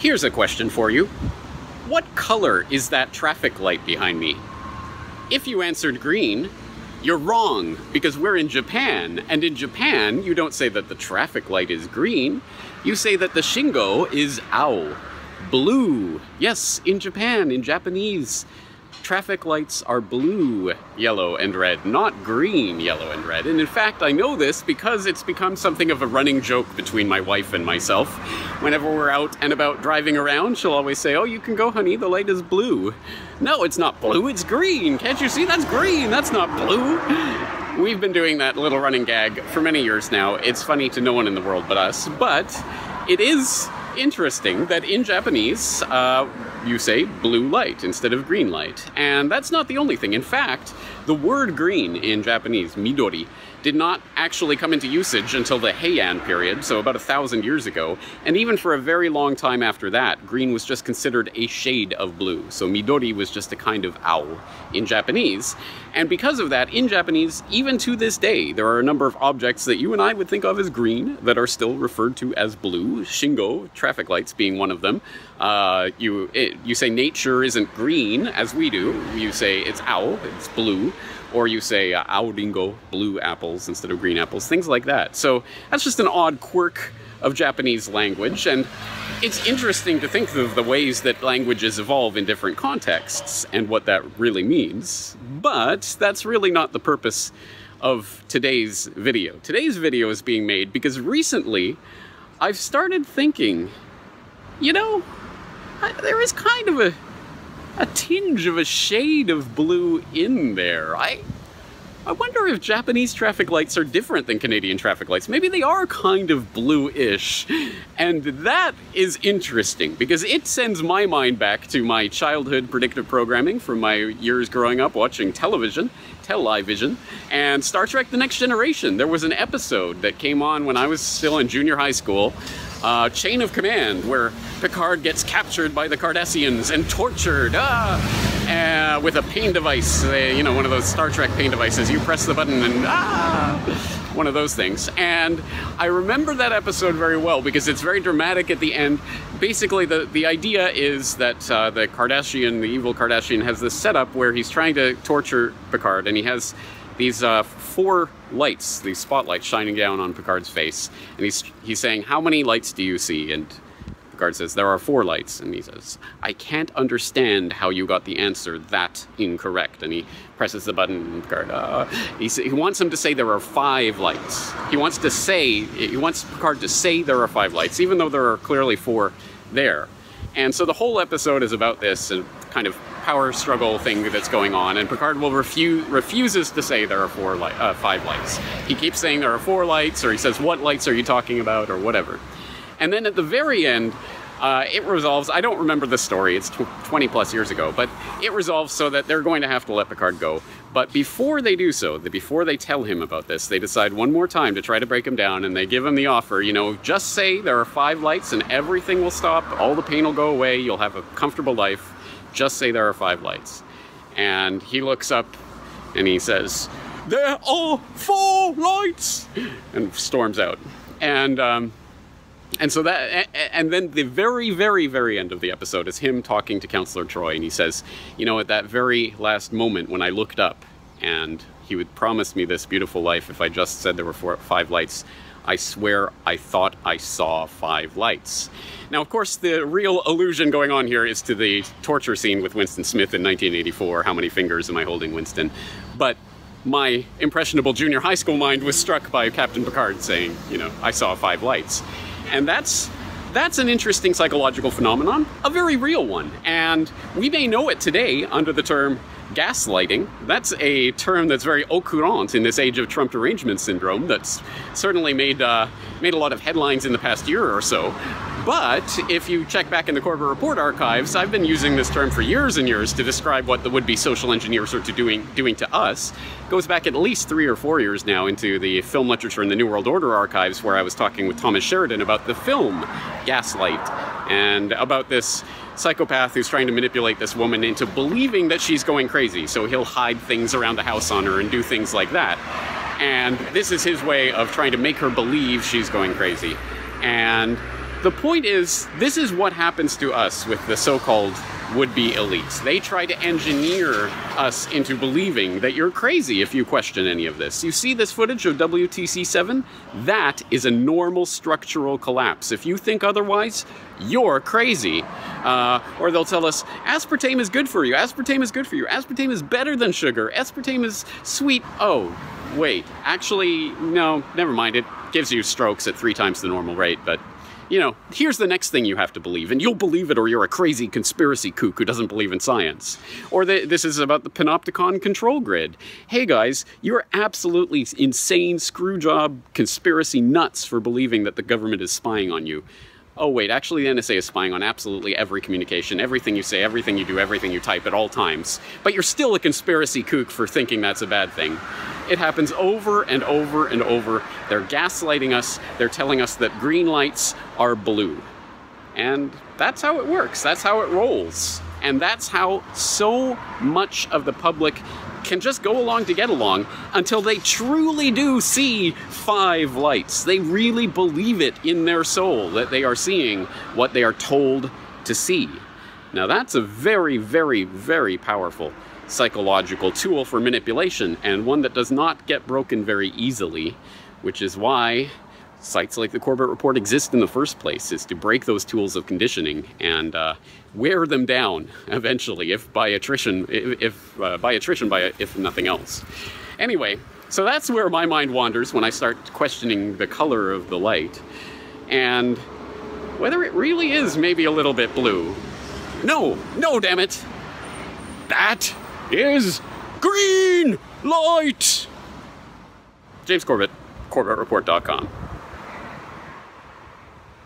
Here's a question for you. What color is that traffic light behind me? If you answered green, you're wrong, because we're in Japan, and in Japan, you don't say that the traffic light is green, you say that the shingo is ao, blue. Yes, in Japan, in Japanese, traffic lights are blue, yellow, and red, not green, yellow, and red. And in fact, I know this because it's become something of a running joke between my wife and myself. Whenever we're out and about driving around, she'll always say, "Oh, you can go, honey, the light is blue." No, it's not blue, it's green. Can't you see? That's green, that's not blue. We've been doing that little running gag for many years now. It's funny to no one in the world but us, but it is interesting that in Japanese, you say blue light instead of green light. And that's not the only thing. In fact, the word green in Japanese, midori, did not actually come into usage until the Heian period, so about 1,000 years ago. And even for a very long time after that, green was just considered a shade of blue. So midori was just a kind of ao in Japanese. And because of that, in Japanese, even to this day, there are a number of objects that you and I would think of as green that are still referred to as blue. Shingo, traffic lights being one of them. You say nature isn't green, as we do. You say it's ao, it's blue. Or you say ao ringo, blue apples instead of green apples, things like that. So that's just an odd quirk of Japanese language, and it's interesting to think of the ways that languages evolve in different contexts and what that really means. But that's really not the purpose of today's video. Today's video is being made because recently I've started thinking, you know, there is kind of a tinge of a shade of blue in there. I wonder if Japanese traffic lights are different than Canadian traffic lights. Maybe they are kind of blue-ish. And that is interesting because it sends my mind back to my childhood predictive programming from my years growing up watching television, Television, and Star Trek: The Next Generation. There was an episode that came on when I was still in junior high school, Chain of Command, where Picard gets captured by the Cardassians and tortured with a pain device, you know, one of those Star Trek pain devices. You press the button and one of those things. And I remember that episode very well because it's very dramatic at the end. Basically, the idea is that the Cardassian, the evil Cardassian, has this setup where he's trying to torture Picard, and he has these 4 lights, these spotlights shining down on Picard's face. And he's saying, "How many lights do you see?" And Picard says, "There are 4 lights." And he says, "I can't understand how you got the answer that incorrect." And he presses the button, and Picard, he wants him to say there are 5 lights. He wants Picard to say there are 5 lights, even though there are clearly 4 there. And so the whole episode is about this kind of power struggle thing that's going on, and Picard refuses to say there are 5 lights. He keeps saying there are 4 lights, or he says, "What lights are you talking about?" or whatever. And then at the very end, it resolves. I don't remember the story, it's 20 plus years ago, but it resolves so that they're going to have to let Picard go. But before they do so, before they tell him about this, they decide one more time to try to break him down, and they give him the offer, you know, just say there are 5 lights and everything will stop, all the pain will go away, you'll have a comfortable life, just say there are 5 lights. And he looks up and he says, "There are 4 lights!" and storms out. And so that, and then the very, very, very end of the episode is him talking to Counselor Troy, and he says, "You know, at that very last moment when I looked up and he would promise me this beautiful life if I just said there were 5 lights, I swear I thought I saw 5 lights." Now, of course, the real illusion going on here is to the torture scene with Winston Smith in 1984. How many fingers am I holding, Winston? But my impressionable junior high school mind was struck by Captain Picard saying, you know, "I saw 5 lights." And that's an interesting psychological phenomenon, a very real one. And we may know it today under the term gaslighting. That's a term that's very au courant in this age of Trump derangement syndrome that's certainly made a lot of headlines in the past year or so. But if you check back in the Corbett Report archives, I've been using this term for years and years to describe what the would-be social engineers are doing to us. It goes back at least 3 or 4 years now into the film literature in the New World Order archives, where I was talking with Thomas Sheridan about the film Gaslight, and about this psychopath who's trying to manipulate this woman into believing that she's going crazy. So he'll hide things around the house on her and do things like that. And this is his way of trying to make her believe she's going crazy. And The point is, this is what happens to us with the so-called would-be elites. They try to engineer us into believing that you're crazy if you question any of this. You see this footage of WTC7? That is a normal structural collapse. If you think otherwise, you're crazy. Or they'll tell us, aspartame is good for you, aspartame is good for you, aspartame is better than sugar, aspartame is sweet. Oh, wait, actually, no, never mind. It gives you strokes at 3 times the normal rate, but you know, here's the next thing you have to believe, and you'll believe it or you're a crazy conspiracy kook who doesn't believe in science. Or this is about the Panopticon control grid. Hey guys, you're absolutely insane screwjob conspiracy nuts for believing that the government is spying on you. Oh wait, actually the NSA is spying on absolutely every communication, everything you say, everything you do, everything you type at all times. But you're still a conspiracy kook for thinking that's a bad thing. It happens over and over and over. They're gaslighting us. They're telling us that green lights are blue. And that's how it works. That's how it rolls. And that's how so much of the public can just go along to get along until they truly do see 5 lights. They really believe it in their soul that they are seeing what they are told to see. Now that's a very, very, very powerful psychological tool for manipulation, and one that does not get broken very easily, which is why sites like the Corbett Report exist in the first place, is to break those tools of conditioning and wear them down eventually, if by attrition, if nothing else. Anyway, so that's where my mind wanders when I start questioning the color of the light, and whether it really is maybe a little bit blue. No, damn it! That is green light! James Corbett, CorbettReport.com.